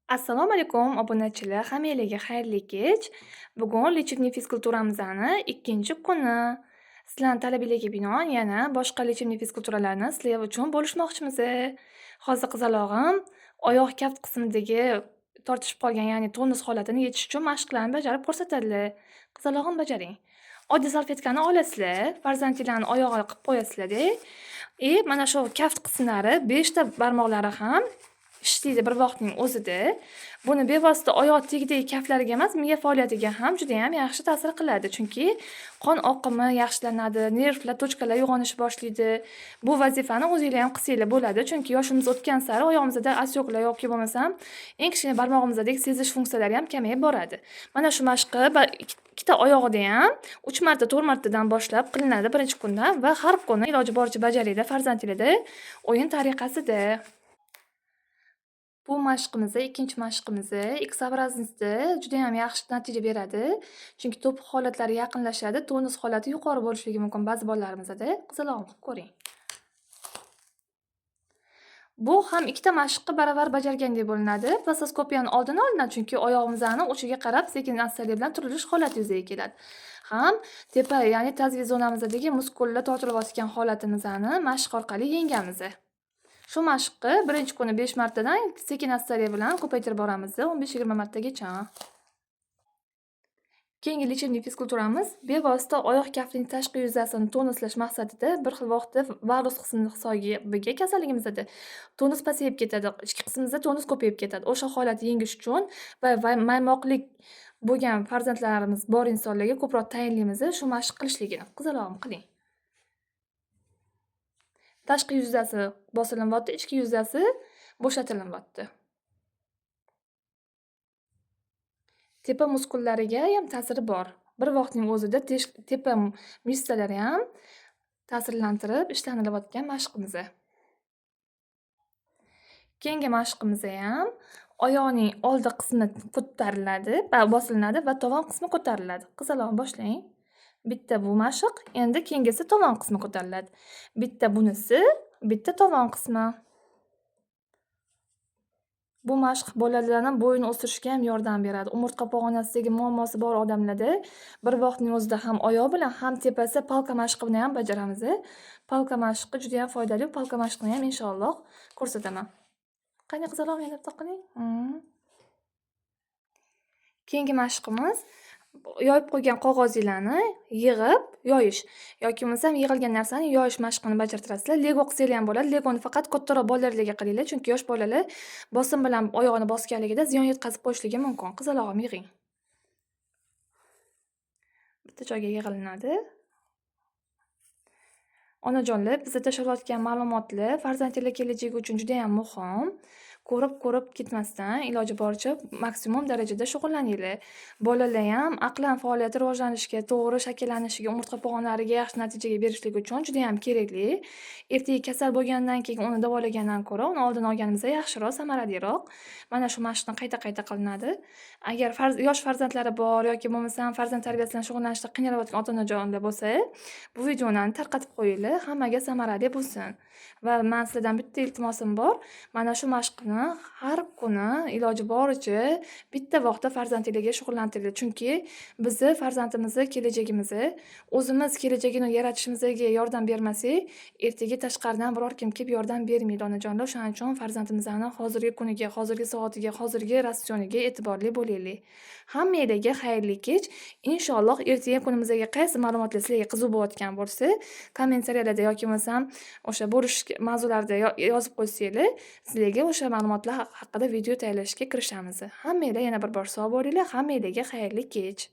Assalomu alaykum obunachilar, hammanglarga xayrli kech. Bugun lechivniy fizkulturamizni ikkinchi kuni. Sizlarning talabinglarga binoan yana boshqa lechivniy fizkulturalarni sizlar uchun bo'lishmoqchimiz. Hozir qizalog'im oyoq kaft qismidagi tortishib qolgan, ya'ni tonus holatini yechish uchun mashqlarni bajarib ko'rsatadilar. Qizalog'im bajaring. Oddiy salfetkani olasizlar, farzandinglarning oyog'iga qilib qo'yasizlar-da. Mana shu kaft qismlari 5 ta barmoqlari ham ishlaydi bir vaqtning o'zida. Buni bevosita oyoq tagidagi kaftlariga emas, miya faoliyatiga ham juda ham yaxshi ta'sir qiladi. Chunki qon oqimi yaxshilanadi, nervlar tochkalar uyg'onishni boshlaydi. Bu vazifani o'zinglar ham qilsanglar bo'ladi. Chunki yoshimiz o'tgan sari oyog'imizda osyoklar yoki bo'lmasam eng kichkina barmog'imizdagi sezish funksiyalari ham kamayib boradi. Mana shu mashqni ikkita oyog'ida ham 3 marta, 4 martadan boshlab qilinadi birinchi kunda va har kuni iloji boricha bajaringlar farzandinglarda o'yin tariqasida. Bu mashqimiz, ikkinchi mashqimiz X obraznosida juda ham yaxshi natija beradi. Chunki to'piq holatlari yaqinlashadi, tonus holati yuqori bo'lishligi mumkin ba'zi bolalarimizda. Qizalog'im qilib ko'ring. Bu ham ikkita mashqni baravar bajargandek bo'linadi. Plastoskopiyani oldini olinadi, chunki oyog'imizni uchiga qarab sekin-astalik bilan turilish holati yuzaga keladi. Ham tepa, ya'ni tazviy zonamizdagi muskullar tortilayotgan holatimizni mashq orqali yengamiz. Shu mashqni birinchi kuni 5 martadan sekin-astalik bilan ko'paytirib boramiz, 15-20 martagacha. Keyingi lechivniy fizkulturamiz bevosita oyoq kaftining tashqi yuzasini tonuslash maqsadida bir xil vaqtda varus qismi hisobiga kasalligimizda tonus pasayib ketadi, ichki qismimizda tonus ko'payib ketadi. O'sha holatni yengish uchun va maymoqlik bo'lgan farzandlarimiz bor insonlarga ko'proq tayinlaymiz shu mashq qilishligini. Qizalog'im qiling. Tashqi yuzasi bosilyapti, ichki yuzasi bo'shatilyapti. Tepa muskullariga ham ta'siri bor. Bir vaqtning o'zida tepa mishsalari ham ta'sirlantirib ishlanilayotgan mashqimiz. Keyingi mashqimiz ham oyoqning oldi qismi ko'tariladi, bosilinadi va tovon qismi ko'tariladi. Qizalog'im boshlang. Bitta bu mashq, endi keyingisi tovon qismi ko'tariladi. Bitta bunisi, bitta tovon qismi. Bu mashq bolalarning bo'yini o'stirishga ham yordam beradi. Umurtqa pog'onasidagi muammosi bor odamlarda bir vaqtning o'zida ham oyoq bilan ham tepasi palka mashqini ham bajaramiz. Palka mashqi juda ham foydali. Palka mashqini ham inshaalloh ko'rsataman. Qani qizaloq, yana bitta qiling. Keyingi mashqimiz yoyib qo'ygan qog'ozinglarni yig'ib yoyish yoki bo'lmasam yig'ilgan narsani yoyish mashqini bajartirasizlar. Lego qilsanglar ham bo'ladi. Legoni faqat kattaroq bolalarga qilinglar, chunki yosh bolalar bosim bilan oyog'ini bosganligida ziyon yetkazib qo'yishligi mumkin. Qizalog'im yig'ing. Bitta joyga yig'ilinadi. Onajonlar, bizda tashlalayotgan ma'lumotlar farzandlar kelajagi uchun juda ham muhim. Ko'rib ketmasdan iloji boricha maksimum darajada shug'ullaninglar. Bolalar ham aqlan faoliyati rivojlanishiga, to'g'ri shakllanishiga, umurtqa pog'onalariga yaxshi natijaga berishligi uchun juda ham kerakli. Ertaga kasal bo'lgandan keyin uni davolagandan ko'ra, uni oldin olganimiz yaxshiroq, samaraliroq. Mana shu mashqni qayta qilinadi. Agar yosh farzandlari bor yoki bo'lmasam farzand tarbiyasi bilan shug'ullanishda qiynalayotgan ota-onajonlar bo'lsa, bu videoni tarqatib qo'yinglar, hammaga samarali bo'lsin. Va men sizlardan bitta iltimosim bor. Mana shu mashqni har kuni iloji boricha bitta vaqtda farzandlarga shug'ullantiringlar. Chunki bizni farzandimizni kelajagimiz, o'zimiz kelajagini yaratishimizga yordam bermasak, ertaga tashqaridan biror kim kelib yordam bermaydi onajonlar. Shuning uchun farzandimizni hozirgi kuniga, hozirgi soatiga, hozirgi ratsioniga e'tiborli bo'laylik. Hammanglarga xayrli kech. Inshaalloh ertaga kunimizga qaysi ma'lumotlar sizlarga qiziq bo'layotgan bo'lsa, kommentariyalarda yoki bo'lmasam o'sha bo'lish mavzularida yozib qo'ysanglar, sizlarga o'sha ma'lumotlar haqida video tayyorlashga kirishamiz. Hammanglar yana bir bor sog' bo'linglar. Hammanglarga xayrli kech.